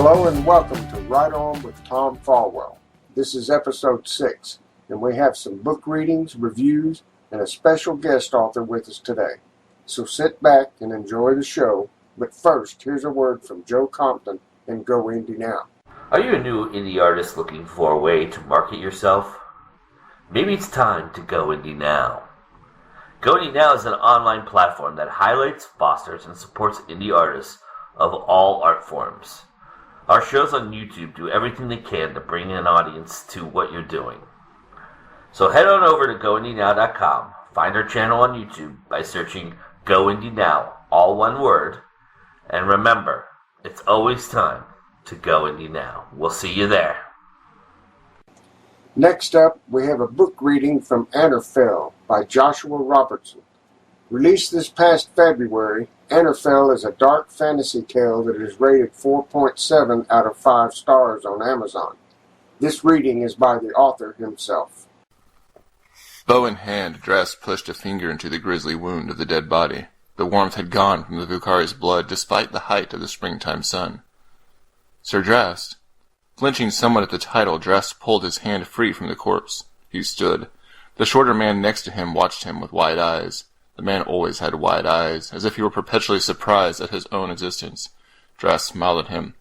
Hello and welcome to Right On with Tom Fallwell. This is episode 6, and we have some book readings, reviews, and a special guest author with us today. So sit back and enjoy the show, but first, here's a word from Joe Compton and Go Indie Now. Are you a new indie artist looking for a way to market yourself? Maybe it's time to Go Indie Now. Go Indie Now is an online platform that highlights, fosters, and supports indie artists of all art forms. Our shows on YouTube do everything they can to bring an audience to what you're doing. So head on over to goindienow.com, find our channel on YouTube by searching Go Indie Now, all one word, and remember, it's always time to Go Indie Now. We'll see you there. Next up, we have a book reading from Anarfell by Joshua Robertson. Released this past February, Anarfell is a dark fantasy tale that is rated 4.7 out of 5 stars on Amazon. This reading is by the author himself. Bow in hand, Drast pushed a finger into the grisly wound of the dead body. The warmth had gone from the Vucari's blood despite the height of the springtime sun. Sir Drast. Flinching somewhat at the title, Drast pulled his hand free from the corpse. He stood. The shorter man next to him watched him with wide eyes. The man always had wide eyes, as if he were perpetually surprised at his own existence. Drast smiled at him.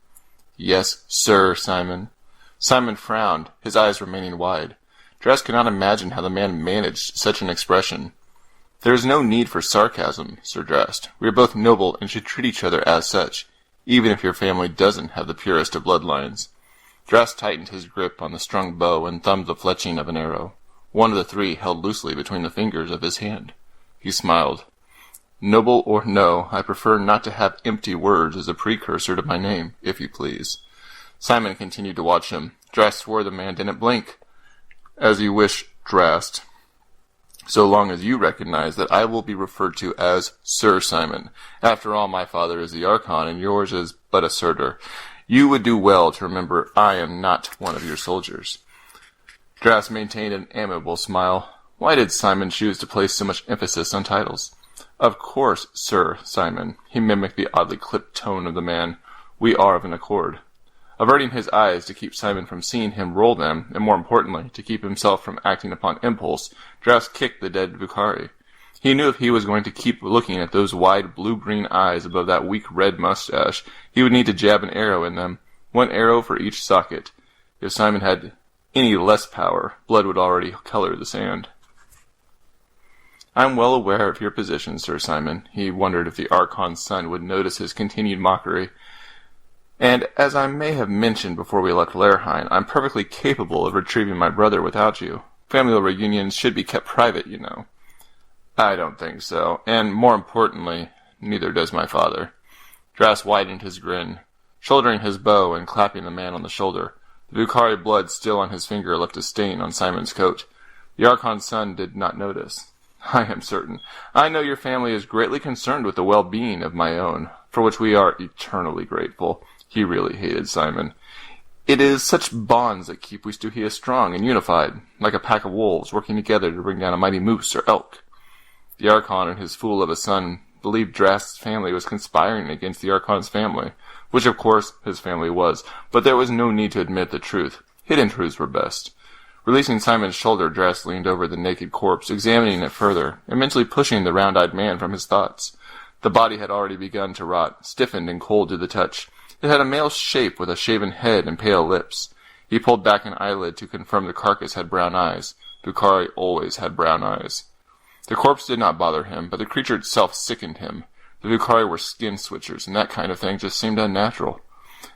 "Yes, sir, Simon." Simon frowned, his eyes remaining wide. Drast could not imagine how the man managed such an expression. "There is no need for sarcasm, Sir Drast. We are both noble and should treat each other as such, even if your family doesn't have the purest of bloodlines." Drast tightened his grip on the strung bow and thumbed the fletching of an arrow. One of the three held loosely between the fingers of his hand. He smiled. "Noble or no, I prefer not to have empty words as a precursor to my name, if you please." Simon continued to watch him. Drast swore the man didn't blink. "As you wish, Drast. So long as you recognize that I will be referred to as Sir Simon. After all, my father is the Archon, and yours is but a surtur. You would do well to remember I am not one of your soldiers." Drast maintained an amiable smile. Why did Simon choose to place so much emphasis on titles? "Of course, Sir Simon." He mimicked the oddly clipped tone of the man. "We are of an accord." Averting his eyes to keep Simon from seeing him roll them, and more importantly, to keep himself from acting upon impulse, Drast kicked the dead Vucari. He knew if he was going to keep looking at those wide blue-green eyes above that weak red mustache, he would need to jab an arrow in them, 1 arrow for each socket. If Simon had any less power, blood would already color the sand. "I'm well aware of your position, Sir Simon." He wondered if the Archon's son would notice his continued mockery. "And as I may have mentioned before we left Laerheim, I'm perfectly capable of retrieving my brother without you. Family reunions should be kept private, you know." "I don't think so, and more importantly, neither does my father." Drast widened his grin, shouldering his bow and clapping the man on the shoulder. The Vucari blood still on his finger left a stain on Simon's coat. The Archon's son did not notice. "I am certain. I know your family is greatly concerned with the well-being of my own, for which we are eternally grateful." He really hated Simon. "It is such bonds that keep Wistuhia strong and unified, like a pack of wolves working together to bring down a mighty moose or elk." The Archon and his fool of a son believed Drast's family was conspiring against the Archon's family, which of course his family was, but there was no need to admit the truth. Hidden truths were best. Releasing Simon's shoulder, Drast leaned over the naked corpse, examining it further, and mentally pushing the round-eyed man from his thoughts. The body had already begun to rot, stiffened and cold to the touch. It had a male shape with a shaven head and pale lips. He pulled back an eyelid to confirm the carcass had brown eyes. Vucari always had brown eyes. The corpse did not bother him, but the creature itself sickened him. The Vucari were skin switchers, and that kind of thing just seemed unnatural.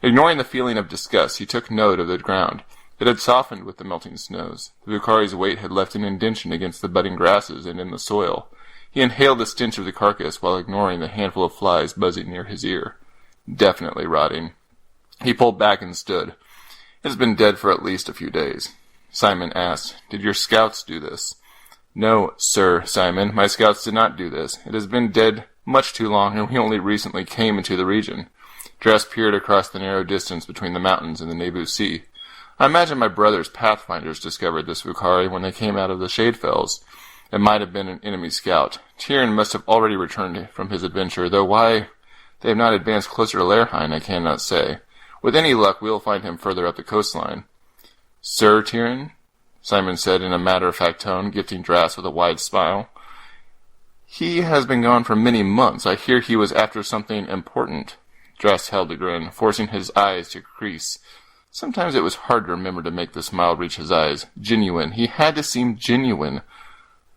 Ignoring the feeling of disgust, he took note of the ground. It had softened with the melting snows. The Vucari's weight had left an indentation against the budding grasses and in the soil. He inhaled the stench of the carcass while ignoring the handful of flies buzzing near his ear. Definitely rotting. He pulled back and stood. "It has been dead for at least a few days." Simon asked, "Did your scouts do this?" "No, Sir Simon, my scouts did not do this. It has been dead much too long, and we only recently came into the region." Drast peered across the narrow distance between the mountains and the Nebu Sea. "I imagine my brother's pathfinders discovered this Vucari when they came out of the Shadefells. It might have been an enemy scout. Tyrion must have already returned from his adventure, though why they have not advanced closer to Laerheim I cannot say. With any luck, we'll find him further up the coastline. Sir Tyrion? Simon said in a matter-of-fact tone, gifting Drast with a wide smile. He has been gone for many months. I hear he was after something important. Drast held a grin, forcing his eyes to crease. Sometimes it was hard to remember to make the smile reach his eyes. Genuine. He had to seem genuine.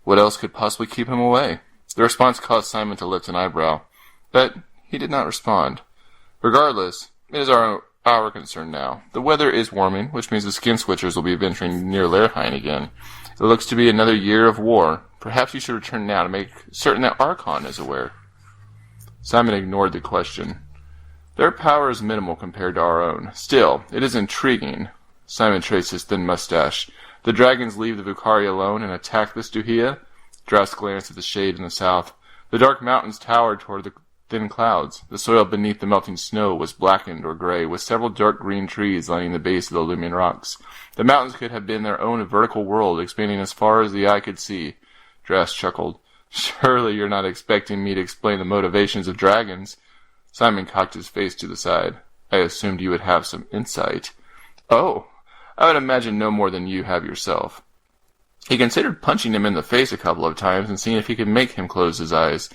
What else could possibly keep him away? The response caused Simon to lift an eyebrow, but he did not respond. Regardless, it is our concern now. The weather is warming, which means the skin switchers will be venturing near Lerheim again. It looks to be another year of war. Perhaps you should return now to make certain that Archon is aware. Simon ignored the question. Their power is minimal compared to our own. Still, it is intriguing. Simon traced his thin mustache. The dragons leave the Vucari alone and attack the Stuhia? Drast glanced at the shade in the south. The dark mountains towered toward the thin clouds. The soil beneath the melting snow was blackened or gray, with several dark green trees lining the base of the looming rocks. The mountains could have been their own vertical world, expanding as far as the eye could see. Drast chuckled. Surely you're not expecting me to explain the motivations of dragons. Simon cocked his face to the side. I assumed you would have some insight. Oh, I would imagine no more than you have yourself. He considered punching him in the face a couple of times and seeing if he could make him close his eyes.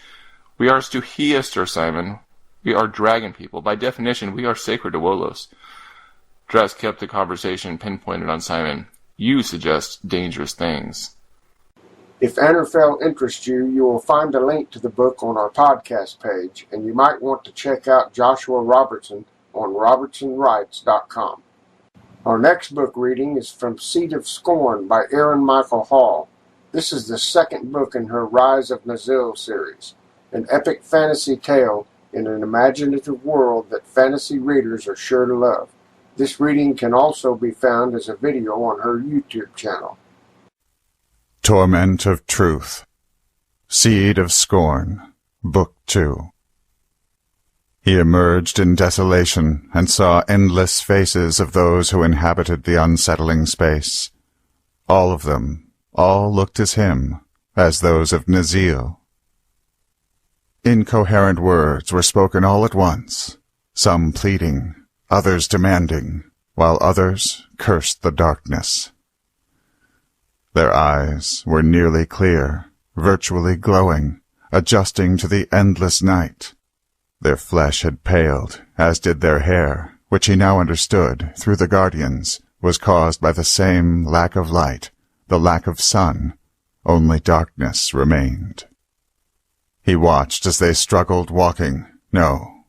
We are Stuhia, Sir Simon. We are dragon people. By definition, we are sacred to Wolos. Drast kept the conversation pinpointed on Simon. You suggest dangerous things. If Anarfell interests you, you will find a link to the book on our podcast page, and you might want to check out Joshua Robertson on robertsonwrites.com. Our next book reading is from Seed of Scorn by Erin Michael Hall. This is the second book in her Rise of Nazil series, an epic fantasy tale in an imaginative world that fantasy readers are sure to love. This reading can also be found as a video on her YouTube channel. Torment of Truth, Seed of Scorn, Book 2. He emerged in desolation and saw endless faces of those who inhabited the unsettling space. All of them, all looked as him, as those of Nazil. Incoherent words were spoken all at once, some pleading, others demanding, while others cursed the darkness. Their eyes were nearly clear, virtually glowing, adjusting to the endless night. Their flesh had paled, as did their hair, which he now understood, through the Guardians, was caused by the same lack of light, the lack of sun. Only darkness remained. He watched as they struggled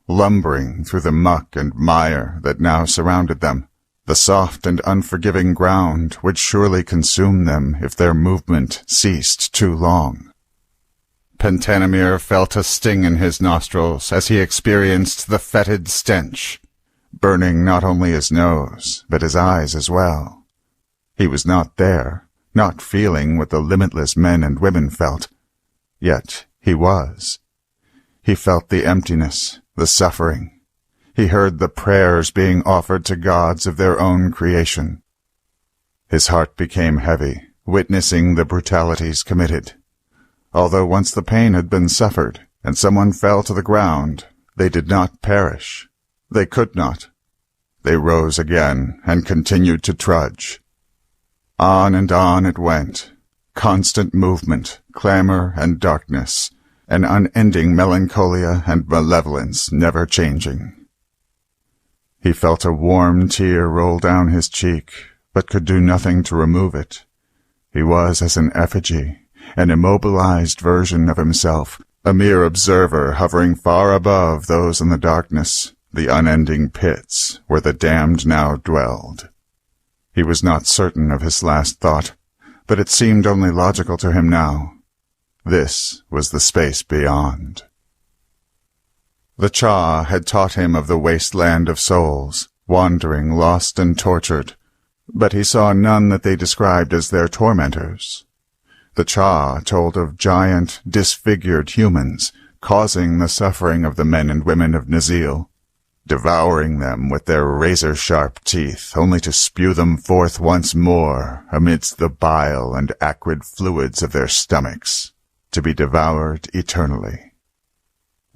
lumbering through the muck and mire that now surrounded them. The soft and unforgiving ground would surely consume them if their movement ceased too long. Pentanamir felt a sting in his nostrils as he experienced the fetid stench, burning not only his nose, but his eyes as well. He was not there, not feeling what the limitless men and women felt. Yet he was. He felt the emptiness, the suffering. He heard the prayers being offered to gods of their own creation. His heart became heavy, witnessing the brutalities committed. Although once the pain had been suffered, and someone fell to the ground, they did not perish. They could not. They rose again and continued to trudge. On and on it went. Constant movement, clamor and darkness, an unending melancholia and malevolence never changing. He felt a warm tear roll down his cheek, but could do nothing to remove it. He was as an effigy, an immobilized version of himself, a mere observer hovering far above those in the darkness, the unending pits where the damned now dwelled. He was not certain of his last thought, but it seemed only logical to him now. This was the space beyond. The Cha had taught him of the wasteland of souls, wandering, lost and tortured, but he saw none that they described as their tormentors. The Cha told of giant, disfigured humans, causing the suffering of the men and women of Nazil, devouring them with their razor-sharp teeth, only to spew them forth once more amidst the bile and acrid fluids of their stomachs, to be devoured eternally.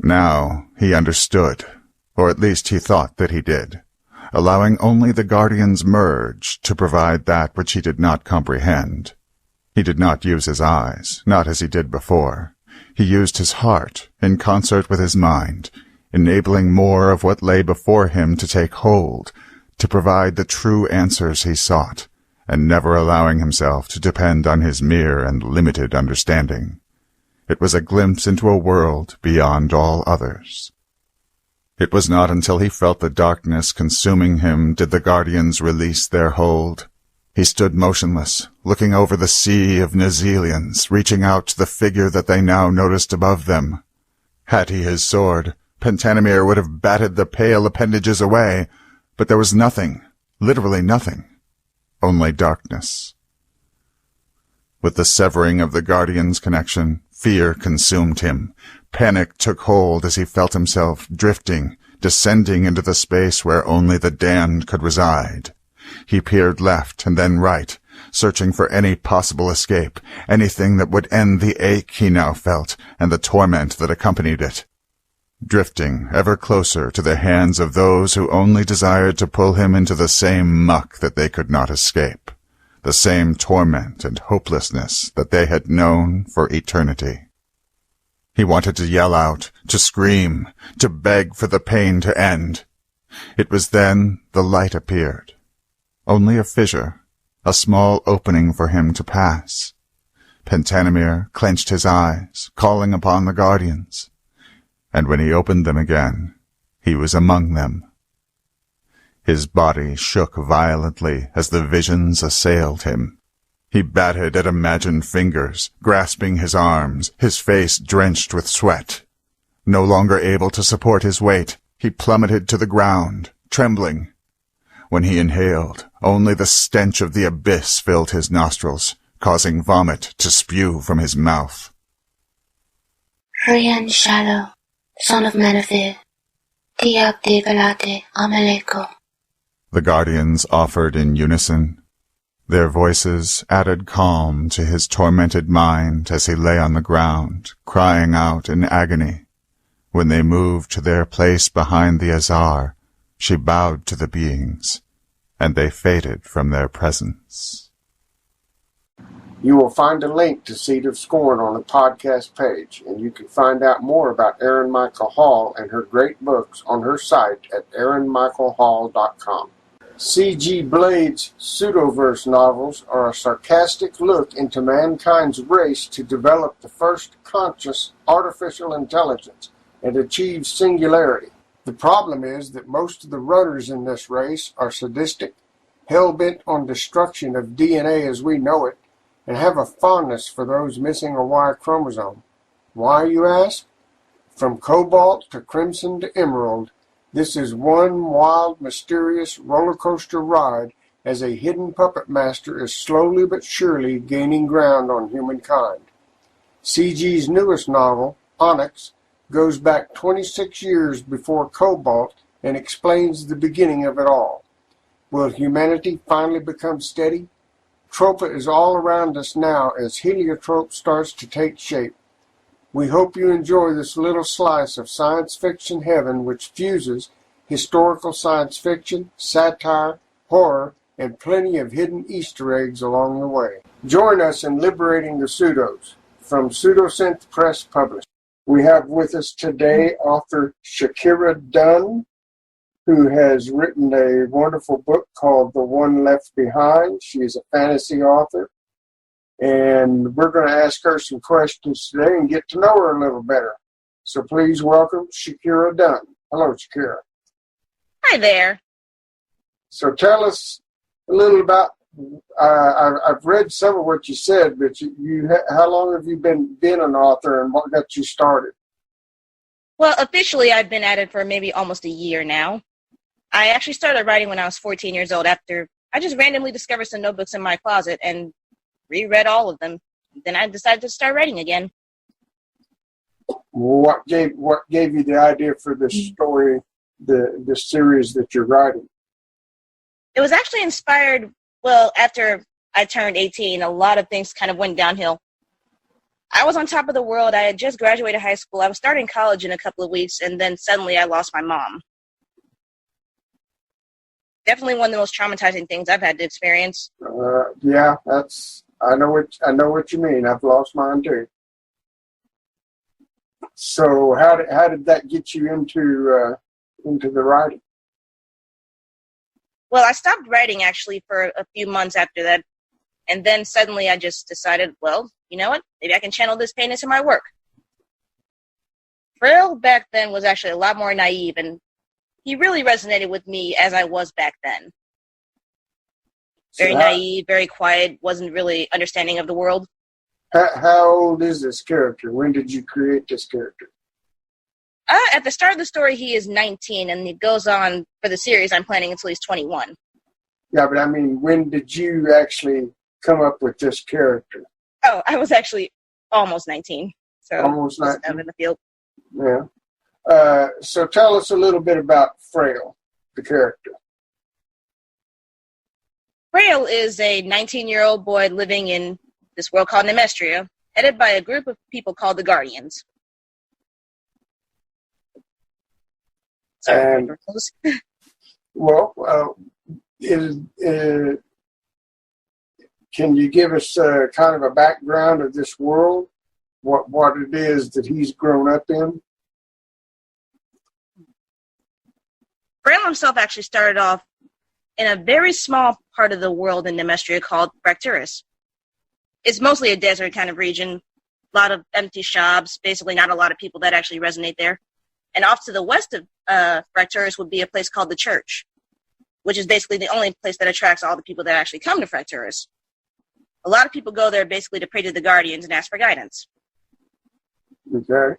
Now he understood, or at least he thought that he did. allowing only the Guardian's merge to provide that which he did not comprehend. He did not use his eyes, not as he did before. He used his heart in concert with his mind, enabling more of what lay before him to take hold, to provide the true answers he sought, and never allowing himself to depend on his mere and limited understanding. It was a glimpse into a world beyond all others. It was not until he felt the darkness consuming him did the Guardians release their hold. He stood motionless, looking over the sea of Nazilians, reaching out to the figure that they now noticed above them. Had he his sword, Pentanamir would have batted the pale appendages away, but there was nothing, literally nothing, only darkness. With the severing of the Guardian's connection, fear consumed him. Panic took hold as he felt himself drifting, descending into the space where only the damned could reside. He peered left and then right, searching for any possible escape, anything that would end the ache he now felt and the torment that accompanied it. Drifting ever closer to the hands of those who only desired to pull him into the same muck that they could not escape, the same torment and hopelessness that they had known for eternity. He wanted to yell out, to scream, to beg for the pain to end. It was then the light appeared. Only a fissure, a small opening for him to pass. Pentanamir clenched his eyes, calling upon the Guardians. And when he opened them again, he was among them. His body shook violently as the visions assailed him. He batted at imagined fingers, grasping his arms, his face drenched with sweat. No longer able to support his weight, he plummeted to the ground, trembling. When he inhaled, only the stench of the abyss filled his nostrils, causing vomit to spew from his mouth. Hurry and shallow, son of Manafir, Tiab de Velate Amaleko. The Guardians offered in unison. Their voices added calm to his tormented mind as he lay on the ground, crying out in agony. When they moved to their place behind the Azar, she bowed to the beings, and they faded from their presence. You will find a link to Seed of Scorn on the podcast page, and you can find out more about Erin Michael Hall and her great books on her site at erinmichaelhall.com. C.G. Blade's pseudoverse novels are a sarcastic look into mankind's race to develop the first conscious artificial intelligence and achieve singularity. The problem is that most of the runners in this race are sadistic, hell-bent on destruction of DNA as we know it, and have a fondness for those missing a Y chromosome. Why, you ask? From cobalt to crimson to emerald, this is one wild, mysterious roller coaster ride as a hidden puppet master is slowly but surely gaining ground on humankind. C.G.'s newest novel, Onyx, goes back 26 years before Cobalt and explains the beginning of it all. Will humanity finally become steady? Tropa is all around us now as heliotrope starts to take shape. We hope you enjoy this little slice of science fiction heaven which fuses historical science fiction, satire, horror, and plenty of hidden Easter eggs along the way. Join us in liberating the pseudos from Pseudosynth Press Publishing. We have with us today author Shakyra Dunn, who has written a wonderful book called The One Left Behind. She is a fantasy author. And we're going to ask her some questions today and get to know her a little better. So please welcome Shakyra Dunn. Hello, Shakyra. Hi there. So tell us a little about, I've read some of what you said, but how long have you been an author and what got you started? Well, officially, I've been at it for maybe almost a year now. I actually started writing when I was 14 years old after I just randomly discovered some notebooks in my closet and reread all of them. Then I decided to start writing again. What gave you the idea for this story, the series that you're writing? It was actually inspired, well, after I turned 18, a lot of things kind of went downhill. I was on top of the world. I had just graduated high school. I was starting college in a couple of weeks, and then suddenly I lost my mom. Definitely one of the most traumatizing things I've had to experience. Yeah, I know what you mean. I've lost mine too. So how did that get you into the writing? Well, I stopped writing actually for a few months after that, and then suddenly I just decided, well, you know what? Maybe I can channel this pain into my work. Frail back then was actually a lot more naive, and he really resonated with me as I was back then. Very naive, very quiet, wasn't really understanding of the world. How old is this character? When did you create this character? At the start of the story, he is 19, and it goes on for the series I'm planning until he's 21. Yeah, but I mean, when did you actually come up with this character? Oh, I was actually almost 19. So almost 19? Out in the field. Yeah. So tell us a little bit about Frail, the character. Frail is a 19-year-old boy living in this world called Nemestria, headed by a group of people called the Guardians. Sorry, well, can you give us kind of a background of this world? What it is that he's grown up in? Frail himself actually started off in a very small part of the world in Nemestria called Fracturus. It's mostly a desert kind of region, a lot of empty shops, basically not a lot of people that actually resonate there. And off to the west of Fracturus would be a place called the Church, which is basically the only place that attracts all the people that actually come to Fracturus. A lot of people go there basically to pray to the Guardians and ask for guidance. Okay.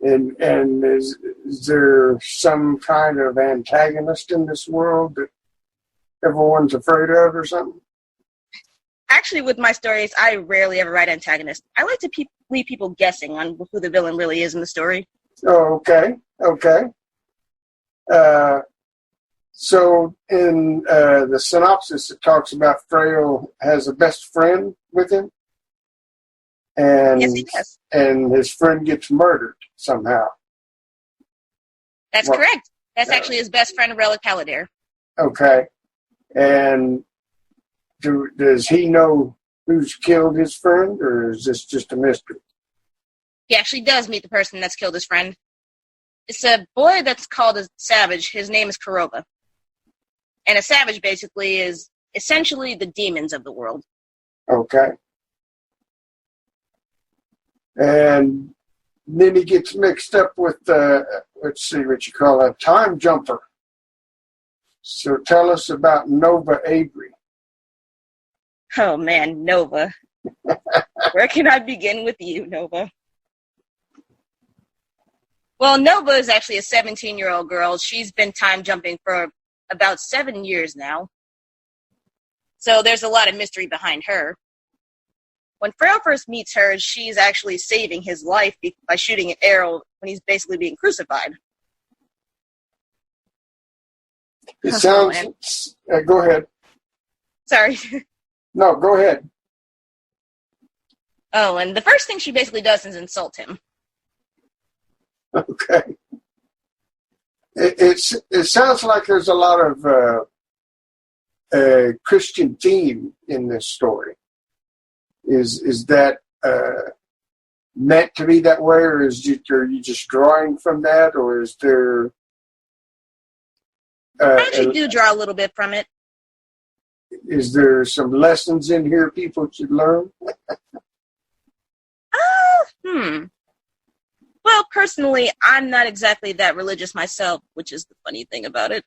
And is there some kind of antagonist in this world that everyone's afraid of or something? Actually, with my stories, I rarely ever write antagonists. I like to leave people guessing on who the villain really is in the story. Oh, okay. So in the synopsis, it talks about Frail has a best friend with him. And, yes, he does. And his friend gets murdered somehow. That's correct. That's actually his best friend, Relic Palladair. Okay. And does he know who's killed his friend, or is this just a mystery? He actually does meet the person that's killed his friend. It's a boy that's called a savage. His name is Kurova. And a savage basically is essentially the demons of the world. Okay. And then he gets mixed up with, let's see what you call a time jumper. So tell us about Nova Avery. Oh man, Nova. Where can I begin with you, Nova? Well, Nova is actually a 17-year-old girl. She's been time jumping for about 7 years now. So there's a lot of mystery behind her. When Frail first meets her, she's actually saving his life by shooting an arrow when he's basically being crucified. It sounds... go ahead. Sorry. No, go ahead. Oh, and the first thing she basically does is insult him. Okay. It sounds like there's a lot of Christian theme in this story. Is that meant to be that way, or are you just drawing from that, or is there... I actually do draw a little bit from it. Is there some lessons in here people should learn? Well, personally, I'm not exactly that religious myself, which is the funny thing about it.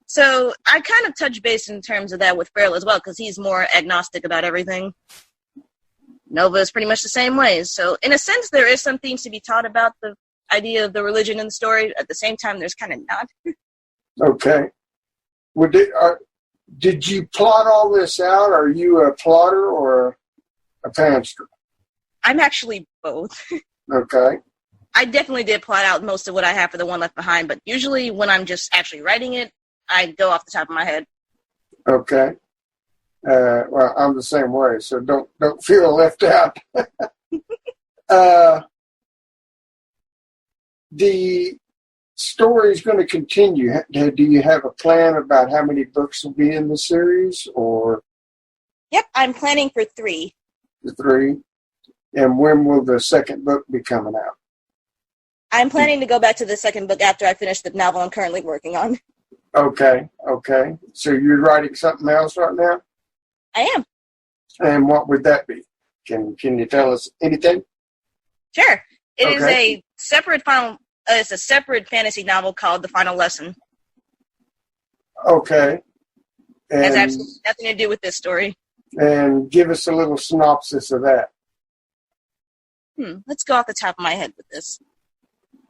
So I kind of touch base in terms of that with Frail as well, because he's more agnostic about everything. Nova is pretty much the same way. So in a sense, there is some themes to be taught about the idea of the religion in the story. At the same time, there's kind of not. Okay. Did you plot all this out? Are you a plotter or a pantser? I'm actually both. Okay. I definitely did plot out most of what I have for The One Left Behind, but usually when I'm just actually writing it, I go off the top of my head. Okay. Well, I'm the same way, so don't feel left out. story is going to continue, do you have a plan about how many books will be in the series, or Yep, I'm planning for 3. the 3? And when will the second book be coming out? I'm planning to go back to the second book after I finish the novel I'm currently working on. Okay. So you're writing something else right now? I am. And what would that be? Can you tell us anything? Sure. It is Okay. a separate it's a separate fantasy novel called The Final Lesson. Okay. It has And, absolutely nothing to do with this story. and give us a little synopsis of that. Let's go off the top of my head with this.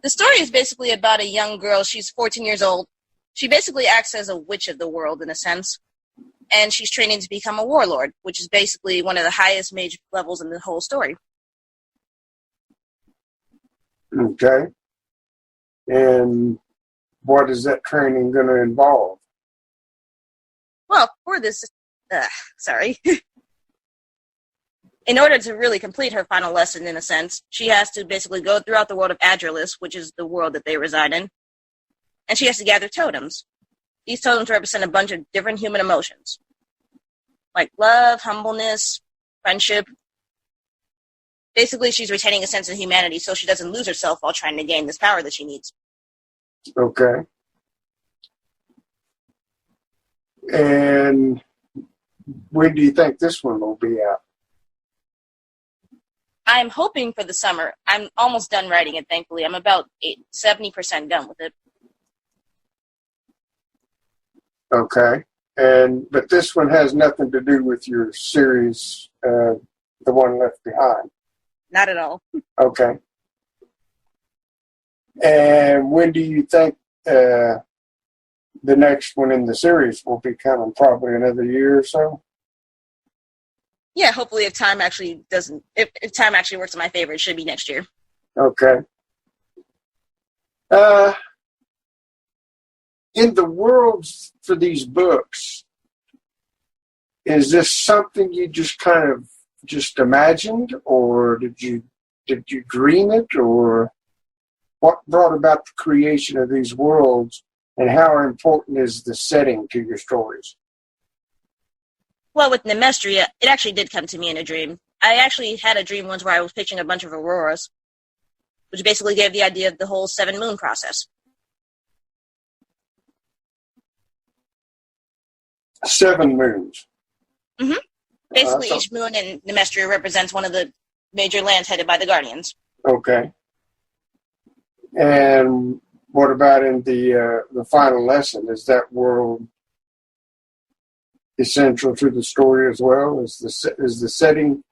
The story is basically about a young girl. She's 14 years old. She basically acts as a witch of the world, in a sense. And she's training to become a warlord, which is basically one of the highest mage levels in the whole story. Okay. And what is that training going to involve? Well, for this, in order to really complete her final lesson, in a sense, she has to basically go throughout the world of Adralis, which is the world that they reside in, and she has to gather totems. These totems represent a bunch of different human emotions, like love, humbleness, friendship. Basically, she's retaining a sense of humanity so she doesn't lose herself while trying to gain this power that she needs. Okay. And when do you think this one will be out? I'm hoping for the summer. I'm almost done writing it, thankfully. I'm about 70% done with it. Okay. But this one has nothing to do with your series, the one left behind. Not at all. Okay. And when do you think the next one in the series will be coming? Probably another year or so? Yeah, hopefully if time actually works in my favor, it should be next year. Okay. In the worlds for these books, is this something you just kind of just imagined, or did you dream it, or what brought about the creation of these worlds, and how important is the setting to your stories? Well, with Nemestria, it actually did come to me in a dream. I actually had a dream once where I was pitching a bunch of auroras, which basically gave the idea of the whole 7 moon process. 7 moons. Mm-hmm. Basically, So- each moon in Nemestria represents one of the major lands headed by the Guardians. Okay. And what about in the final lesson? Is that world essential to the story as well? Is the setting?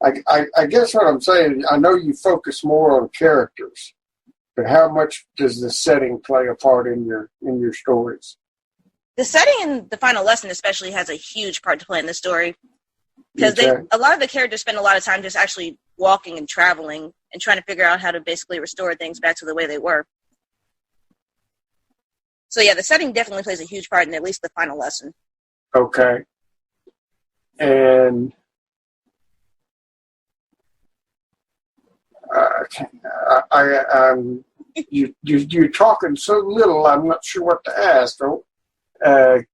I guess what I'm saying, I know you focus more on characters, but how much does the setting play a part in your stories? The setting in the final lesson especially has a huge part to play in the story. Because Okay. a lot of the characters spend a lot of time just actually walking and traveling and trying to figure out how to basically restore things back to the way they were. So yeah, the setting definitely plays a huge part in at least the final lesson. Okay. And you're talking so little, I'm not sure what to ask.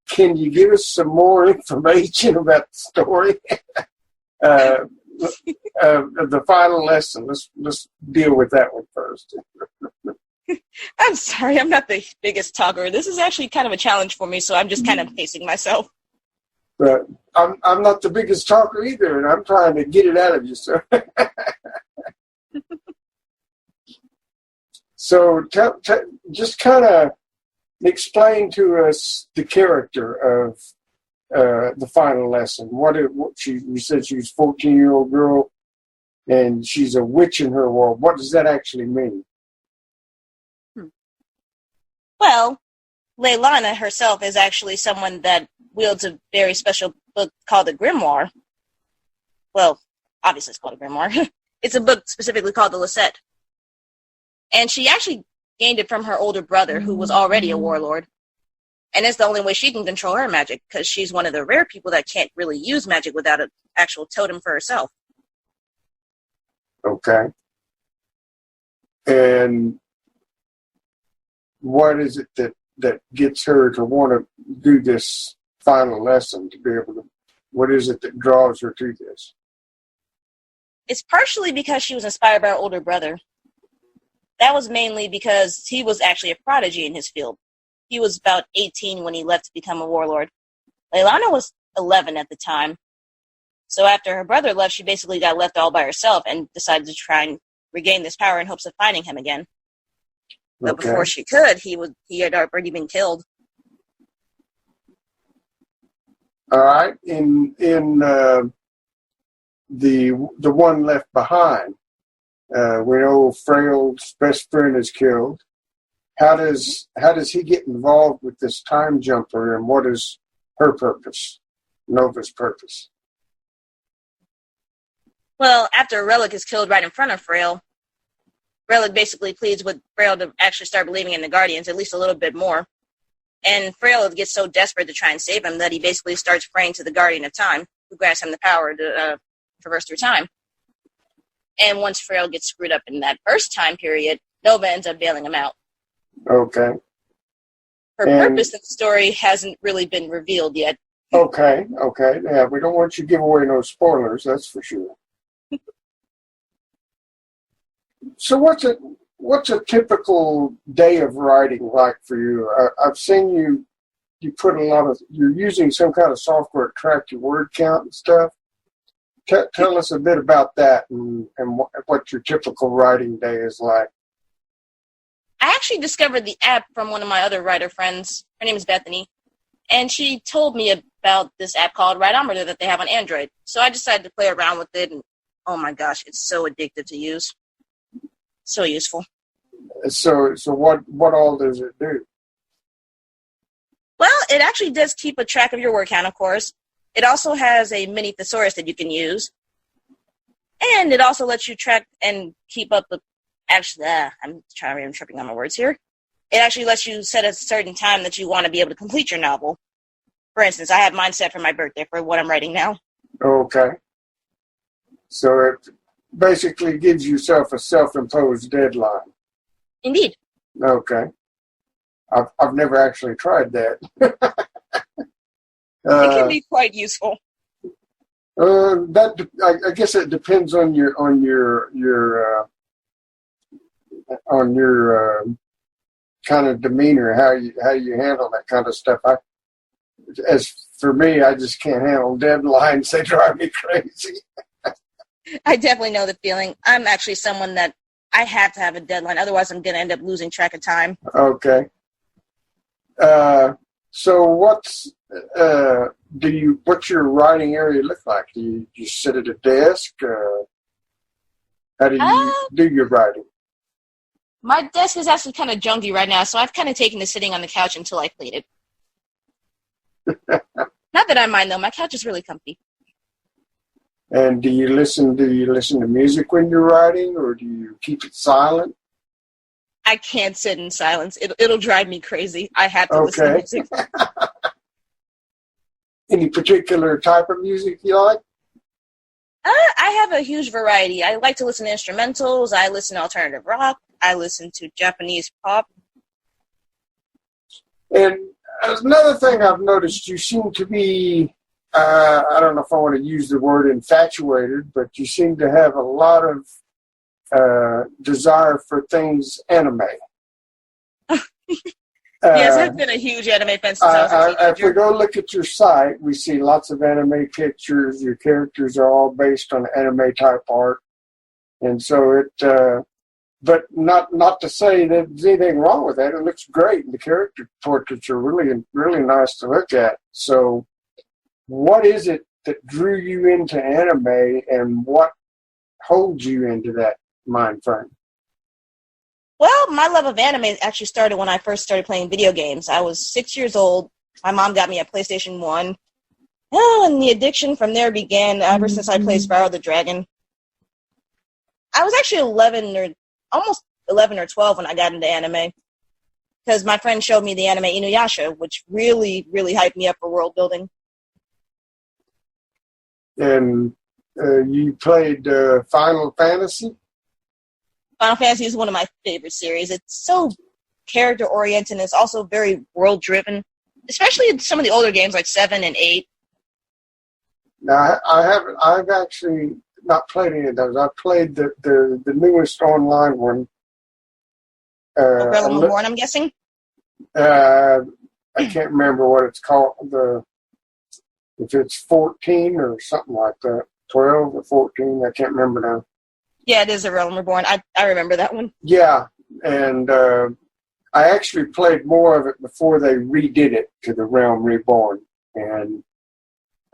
Can you give us some more information about the story? The final lesson. Let's deal with that one first. I'm sorry, I'm not the biggest talker. This is actually kind of a challenge for me, so I'm just kind of pacing myself. But I'm not the biggest talker either, and I'm trying to get it out of you, sir. So just kind of explain to us the character of the final lesson. You said she was a 14-year-old girl, and she's a witch in her world. What does that actually mean? Well, Leilana herself is actually someone that wields a very special book called the Grimoire. Well, obviously it's called a Grimoire. It's a book specifically called the Lisette. And she actually gained it from her older brother, who was already a warlord. And it's the only way she can control her magic, because she's one of the rare people that can't really use magic without an actual totem for herself. Okay. And what is it that gets her to want to do this final lesson, to be able to, what is it that draws her to this? It's partially because she was inspired by her older brother. That was mainly because he was actually a prodigy in his field. He was about 18 when he left to become a warlord. Leilani was 11 at the time. So after her brother left, she basically got left all by herself and decided to try and regain this power in hopes of finding him again. But before she could, he had already been killed. All right. In the one left behind, we know Frail's best friend is killed. How does he get involved with this time jumper, and what is her purpose, Nova's purpose? Well, after Relic is killed right in front of Frail, Relic basically pleads with Frail to actually start believing in the Guardians, at least a little bit more. And Frail gets so desperate to try and save him that he basically starts praying to the Guardian of Time, who grants him the power to traverse through time. And once Frail gets screwed up in that first time period, Nova ends up bailing him out. Okay. Her purpose in the story hasn't really been revealed yet. Okay. Yeah, we don't want you to give away no spoilers, that's for sure. So what's a typical day of writing like for you? I've seen you put you're using some kind of software to track your word count and stuff. Tell us a bit about that and what your typical writing day is like. I actually discovered the app from one of my other writer friends. Her name is Bethany. And she told me about this app called Writeometer that they have on Android. So I decided to play around with it, and oh my gosh, it's so addictive to use. So useful. So what all does it do? Well, it actually does keep a track of your word count, of course. It also has a mini thesaurus that you can use. And it also lets you track and keep up with... Actually, I'm tripping on my words here. It actually lets you set a certain time that you want to be able to complete your novel. For instance, I have mine set for my birthday for what I'm writing now. Okay. So it basically gives yourself a self-imposed deadline. Indeed. Okay. I've never actually tried that. It can be quite useful. I guess it depends on your kind of demeanor, how you handle that kind of stuff. As for me, I just can't handle deadlines. They drive me crazy. I definitely know the feeling. I'm actually someone that I have to have a deadline. Otherwise, I'm going to end up losing track of time. Okay. So what's your writing area look like? Do you sit at a desk? How do you do your writing? My desk is actually kind of junky right now, so I've kind of taken to sitting on the couch until I clean it. Not that I mind, though. My couch is really comfy. And do you listen to music when you're writing, or do you keep it silent? I can't sit in silence. It'll drive me crazy. I have to listen to music. Any particular type of music you like? I have a huge variety. I like to listen to instrumentals. I listen to alternative rock. I listen to Japanese pop. And another thing I've noticed, you seem to be, I don't know if I want to use the word infatuated, but you seem to have a lot of desire for things anime. Yes, I've been a huge anime fan since I was a teenager. If we go look at your site, we see lots of anime pictures. Your characters are all based on anime type art. And so but not to say that there's anything wrong with that. It looks great. The character portraits are really, really nice to look at. So what is it that drew you into anime, and what holds you into that mind frame? Well, my love of anime actually started when I first started playing video games. I was 6 years old. My mom got me a PlayStation 1. Oh, and the addiction from there began ever since I played Spyro the Dragon. I was actually almost 11 or 12 when I got into anime, because my friend showed me the anime Inuyasha, which really, really hyped me up for world building. And you played Final Fantasy? Final Fantasy is one of my favorite series. It's so character-oriented, and it's also very world-driven, especially in some of the older games like 7 and 8. Now, I've actually not played any of those. I've played the newest online one. Realm Reborn, I'm guessing? I can't remember what it's called. If it's 14 or something like that. 12 or 14, I can't remember now. Yeah, it is a Realm Reborn. I remember that one. Yeah, and I actually played more of it before they redid it to the Realm Reborn. And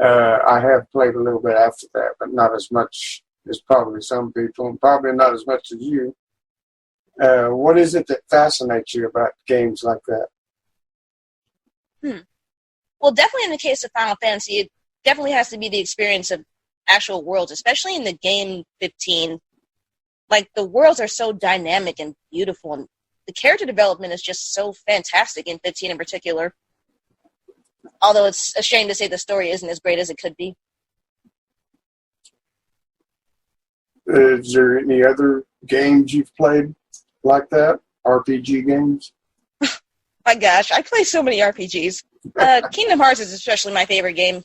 I have played a little bit after that, but not as much as probably some people, and probably not as much as you. What is it that fascinates you about games like that? Well, definitely in the case of Final Fantasy, it definitely has to be the experience of actual worlds, especially in the game 15. Like, the worlds are so dynamic and beautiful, and the character development is just so fantastic in 15 in particular. Although it's a shame to say the story isn't as great as it could be. Is there any other games you've played like that? RPG games? My gosh, I play so many RPGs. Kingdom Hearts is especially my favorite game.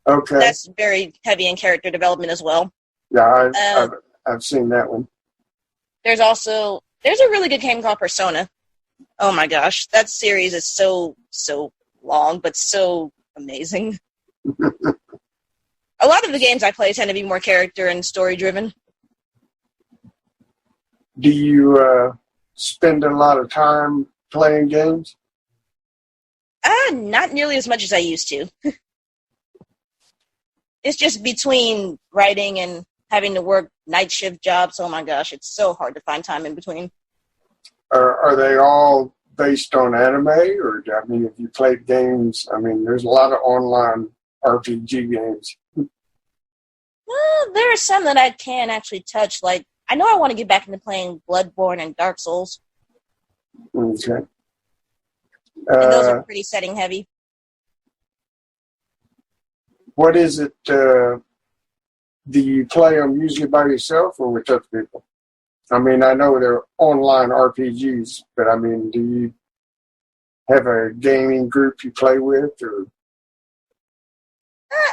Okay. That's very heavy in character development as well. Yeah, I've seen that one. There's a really good game called Persona. Oh my gosh, that series is so long, but so amazing. A lot of the games I play tend to be more character and story driven. Do you spend a lot of time playing games? Not nearly as much as I used to. It's just between writing and having to work night shift jobs. Oh my gosh, it's so hard to find time in between. Are they all based on anime, or I mean, if you played games, I mean, there's a lot of online RPG games. Well, there are some that I can actually touch. Like, I know I want to get back into playing Bloodborne and Dark Souls. Okay. And those are pretty setting heavy. What is it? Do you play them usually by yourself or with other people? I mean, I know they're online RPGs, but I mean, do you have a gaming group you play with, or?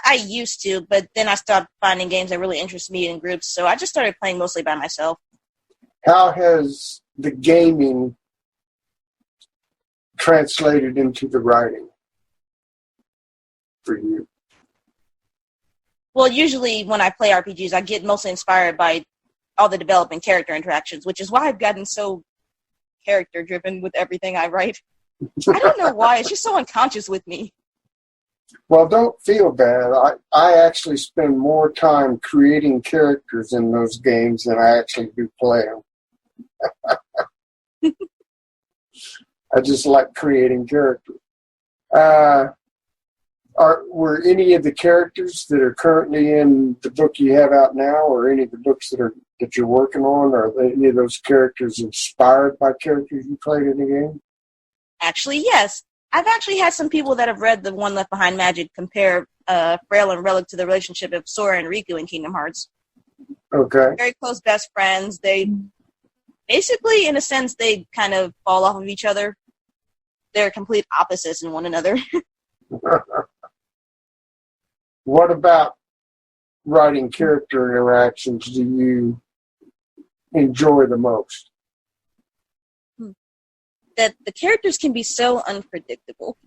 I used to, but then I stopped finding games that really interest me in groups, so I just started playing mostly by myself. How has the gaming translated into the writing for you? Well, usually when I play RPGs, I get mostly inspired by all the developing character interactions, which is why I've gotten so character-driven with everything I write. I don't know why. It's just so unconscious with me. Well, don't feel bad. I actually spend more time creating characters in those games than I actually do play them. I just like creating characters. Were any of the characters that are currently in the book you have out now, or any of the books that you're working on, are any of those characters inspired by characters you played in the game? Actually, yes. I've actually had some people that have read the One Left Behind Magic compare Frail and Relic to the relationship of Sora and Riku in Kingdom Hearts. Okay. Very close best friends. They basically, in a sense, they kind of fall off of each other. They're complete opposites in one another. What about writing character interactions do you enjoy the most? That the characters can be so unpredictable.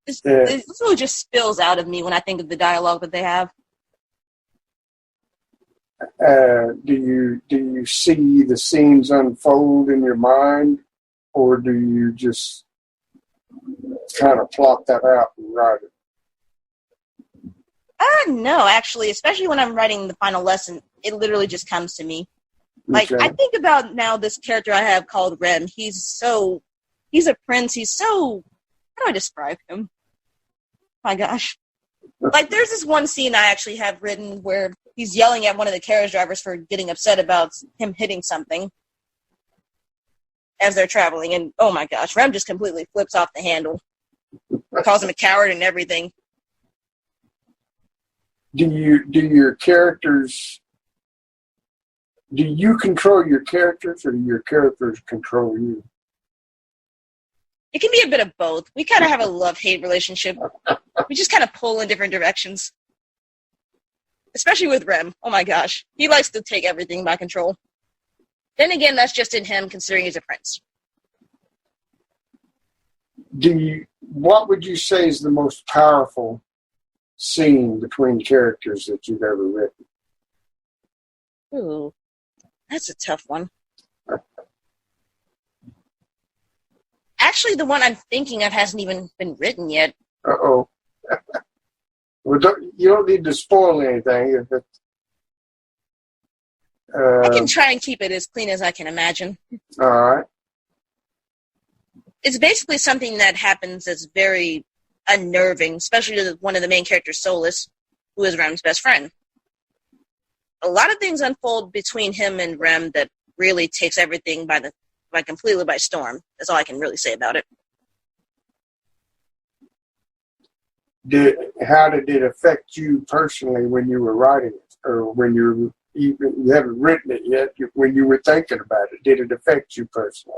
This really just spills out of me when I think of the dialogue that they have. Do you see the scenes unfold in your mind, or do you just kind of plot that out and write it? No, actually, especially when I'm writing the final lesson, it literally just comes to me. Like, Okay. I think about now this character I have called Rem. He's a prince. How do I describe him? My gosh. Like, there's this one scene I actually have written where he's yelling at one of the carriage drivers for getting upset about him hitting something as they're traveling. And, oh my gosh, Rem just completely flips off the handle. Calls him a coward and everything. Do your characters Do you control your characters, or do your characters control you? It can be a bit of both. We kind of have a love-hate relationship. We just kind of pull in different directions. Especially with Rem. Oh my gosh. He likes to take everything by control. Then again, that's just in him, considering he's a prince. What would you say is the most powerful scene between characters that you've ever written? Ooh, that's a tough one. Actually, the one I'm thinking of hasn't even been written yet. Uh-oh. Well, you don't need to spoil anything. I can try and keep it as clean as I can imagine. All right. It's basically something that happens that's very unnerving, especially to one of the main characters, Solus, who is Rem's best friend. A lot of things unfold between him and Rem that really takes everything completely by storm. That's all I can really say about it. How did it affect you personally when you were writing it, or when you haven't written it yet? When you were thinking about it, did it affect you personally?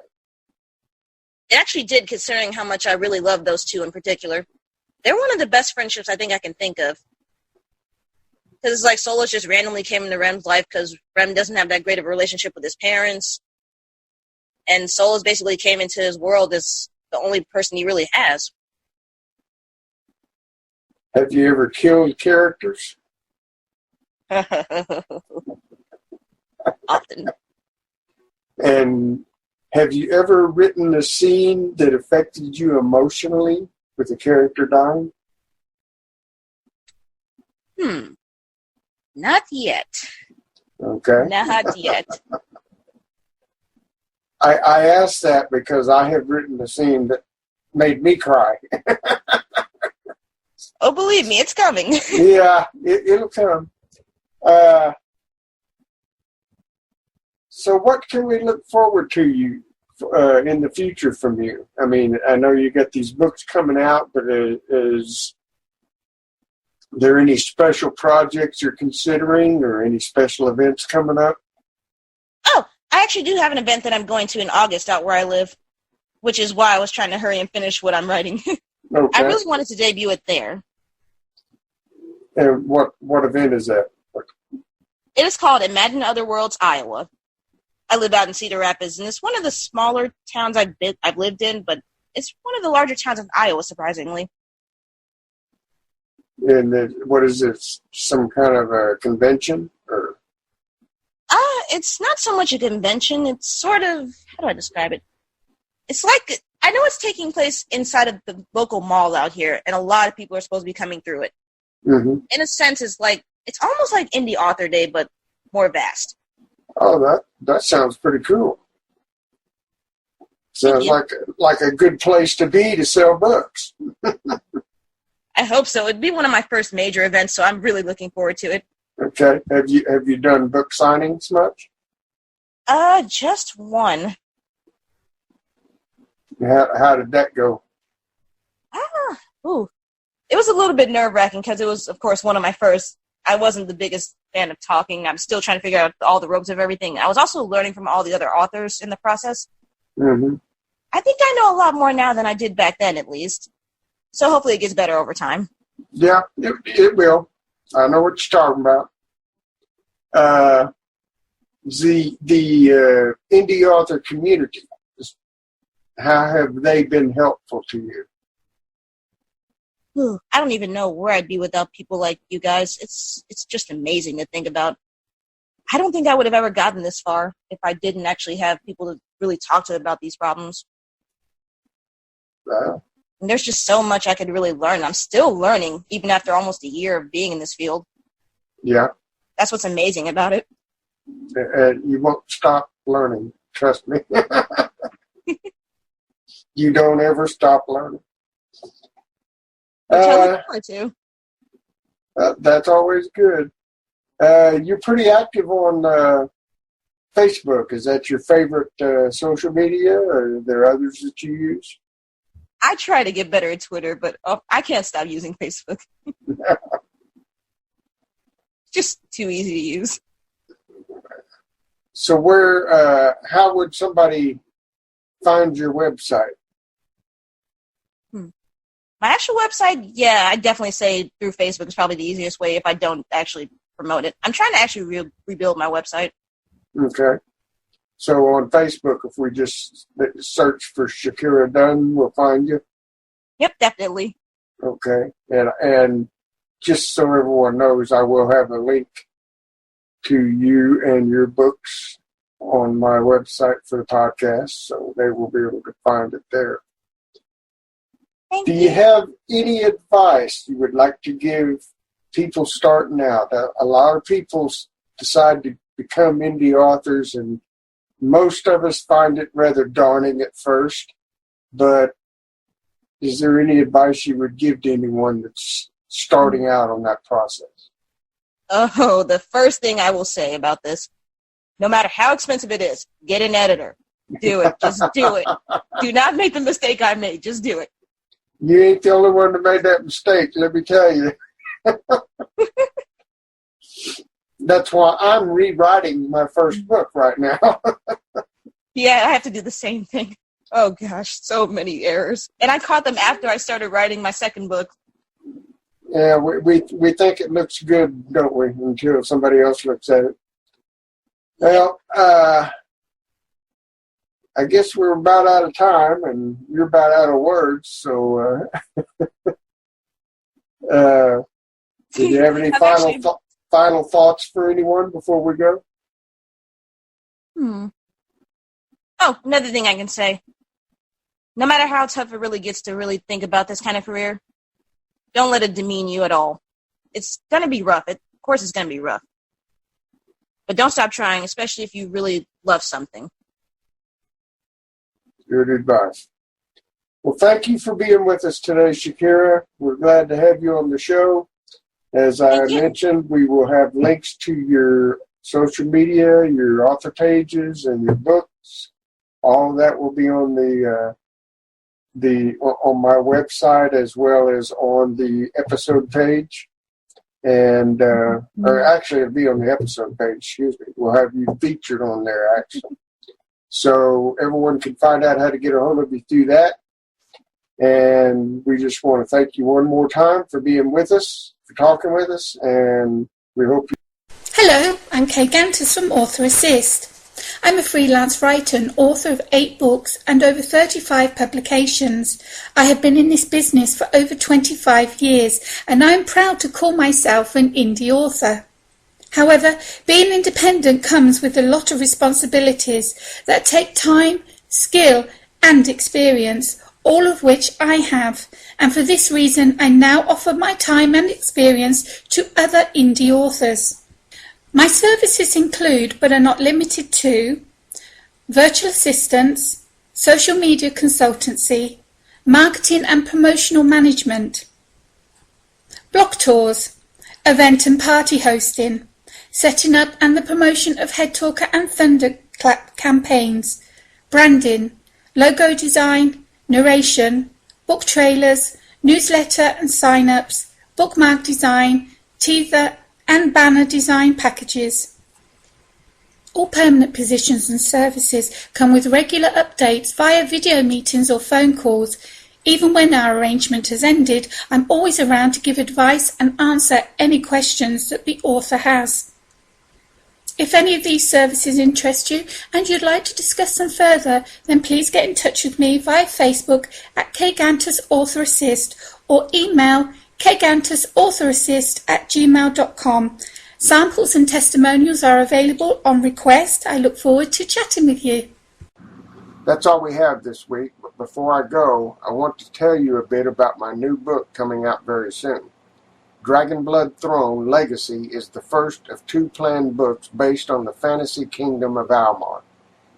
It actually did, considering how much I really love those two in particular. They're one of the best friendships I think I can think of. Because it's like Solus just randomly came into Rem's life because Rem doesn't have that great of a relationship with his parents. And Solus basically came into his world as the only person he really has. Have you ever killed characters? Often. And have you ever written a scene that affected you emotionally with a character dying? Not yet. Okay. Not yet. I asked that because I have written a scene that made me cry. Oh, believe me, it's coming. Yeah, it'll come. So what can we look forward to you in the future from you? I mean, I know you got these books coming out, but is there any special projects you're considering or any special events coming up? Oh, I actually do have an event that I'm going to in August out where I live, which is why I was trying to hurry and finish what I'm writing. Okay. I really wanted to debut it there. And what event is that? It is called Imagine Other Worlds, Iowa. I live out in Cedar Rapids, and it's one of the smaller towns I've lived in, but it's one of the larger towns of Iowa, surprisingly. And what is this? Some kind of a convention, or? It's not so much a convention. It's sort of, how do I describe it? It's like, I know it's taking place inside of the local mall out here, and a lot of people are supposed to be coming through it. Mm-hmm. In a sense, it's almost like Indie Author Day, but more vast. Oh, that sounds pretty cool. Sounds like a good place to be to sell books. I hope so. It'd be one of my first major events, so I'm really looking forward to it. Okay. Have you done book signings much? Just one. How did that go? It was a little bit nerve-wracking because it was, of course, one of my first. I wasn't the biggest fan of talking. I'm still trying to figure out all the ropes of everything. I was also learning from all the other authors in the process. Mm-hmm. I think I know a lot more now than I did back then, at least. So hopefully it gets better over time. Yeah, it will. I know what you're talking about. The indie author community, how have they been helpful to you? I don't even know where I'd be without people like you guys. It's just amazing to think about. I don't think I would have ever gotten this far if I didn't actually have people to really talk to about these problems. And there's just so much I could really learn. I'm still learning, even after almost a year of being in this field. Yeah. That's what's amazing about it. You won't stop learning, trust me. You don't ever stop learning. Which I look forward to. That's always good. You're pretty active on Facebook. Is that your favorite social media, or are there others that you use? I try to get better at Twitter, but I can't stop using Facebook. Just too easy to use. So how would somebody find your website? My actual website, yeah, I definitely say through Facebook is probably the easiest way if I don't actually promote it. I'm trying to actually rebuild my website. Okay. So on Facebook, if we just search for Shakyra Dunn, we'll find you? Yep, definitely. Okay. And just so everyone knows, I will have a link to you and your books on my website for the podcast, so they will be able to find it there. Thank Do you have any advice you would like to give people starting out? A lot of people decide to become indie authors, and most of us find it rather daunting at first. But is there any advice you would give to anyone that's starting out on that process? Oh, the first thing I will say about this, no matter how expensive it is, get an editor. Do it. Just do it. Do not make the mistake I made. Just do it. You ain't the only one that made that mistake, let me tell you. That's why I'm rewriting my first book right now. Yeah, I have to do the same thing. Oh, gosh, so many errors. And I caught them after I started writing my second book. Yeah, we think it looks good, don't we, until somebody else looks at it. Well, I guess we're about out of time, and you're about out of words, so do you have any final thoughts for anyone before we go? Oh, another thing I can say. No matter how tough it really gets to really think about this kind of career, don't let it demean you at all. It's going to be rough. Of course it's going to be rough. But don't stop trying, especially if you really love something. Good advice. Well, thank you for being with us today, Shakyra. We're glad to have you on the show. As I mentioned, we will have links to your social media, your author pages, and your books. All of that will be on on my website as well as on the episode page. And or actually, it'll be on the episode page. Excuse me. We'll have you featured on there, actually. So everyone can find out how to get a hold of you through that. And we just want to thank you one more time for being with us, for talking with us, and we hope you... Hello, I'm Kay Gantus from Author Assist. I'm a freelance writer and author of 8 books and over 35 publications. I have been in this business for over 25 years, and I am proud to call myself an indie author. However, being independent comes with a lot of responsibilities that take time, skill, and experience, all of which I have, and for this reason I now offer my time and experience to other indie authors. My services include, but are not limited to, virtual assistance, social media consultancy, marketing and promotional management, blog tours, event and party hosting, setting up and the promotion of Head Talker and Thunderclap campaigns, branding, logo design, narration, book trailers, newsletter and sign-ups, bookmark design, teaser and banner design packages. All permanent positions and services come with regular updates via video meetings or phone calls. Even when our arrangement has ended, I'm always around to give advice and answer any questions that the author has. If any of these services interest you and you'd like to discuss them further, then please get in touch with me via Facebook at Kgantus Author Assist or email kgantusauthораssist@gmail.com. Samples and testimonials are available on request. I look forward to chatting with you. That's all we have this week, but before I go, I want to tell you a bit about my new book coming out very soon. Dragonblood Throne Legacy is the first of 2 planned books based on the fantasy kingdom of Almar.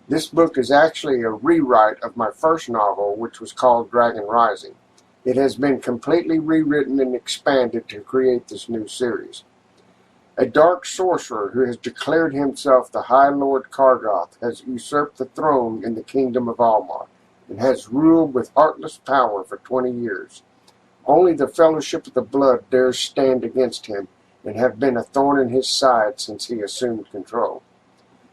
This book is actually a rewrite of my first novel, which was called Dragon Rising. It has been completely rewritten and expanded to create this new series. A dark sorcerer who has declared himself the High Lord Kargoth has usurped the throne in the kingdom of Almar and has ruled with heartless power for 20 years. Only the Fellowship of the Blood dares stand against him and have been a thorn in his side since he assumed control.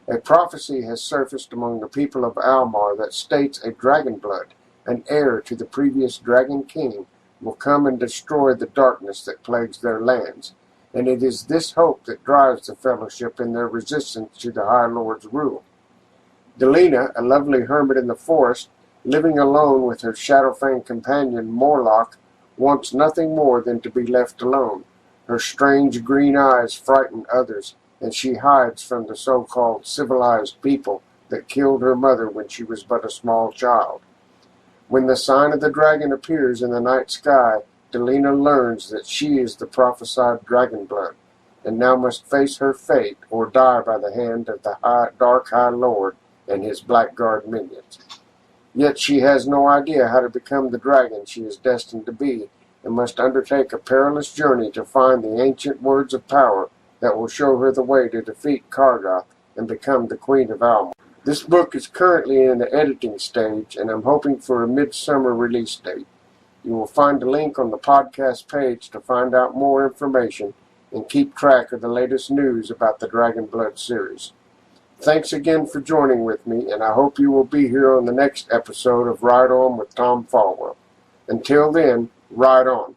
A prophecy has surfaced among the people of Almar that states a dragon blood, an heir to the previous dragon king, will come and destroy the darkness that plagues their lands, and it is this hope that drives the Fellowship in their resistance to the High Lord's rule. Delina, a lovely hermit in the forest, living alone with her Shadowfang companion Morlock, wants nothing more than to be left alone. Her strange green eyes frighten others, and she hides from the so-called civilized people that killed her mother when she was but a small child. When the sign of the dragon appears in the night sky, Delina learns that she is the prophesied dragon blood, and now must face her fate or die by the hand of the Dark High Lord and his blackguard minions. Yet she has no idea how to become the dragon she is destined to be, and must undertake a perilous journey to find the ancient words of power that will show her the way to defeat Kargoth and become the Queen of Almar. This book is currently in the editing stage, and I'm hoping for a midsummer release date. You will find a link on the podcast page to find out more information and keep track of the latest news about the Dragon Blood series. Thanks again for joining with me, and I hope you will be here on the next episode of Ride On with Tom Fallwell. Until then, ride on.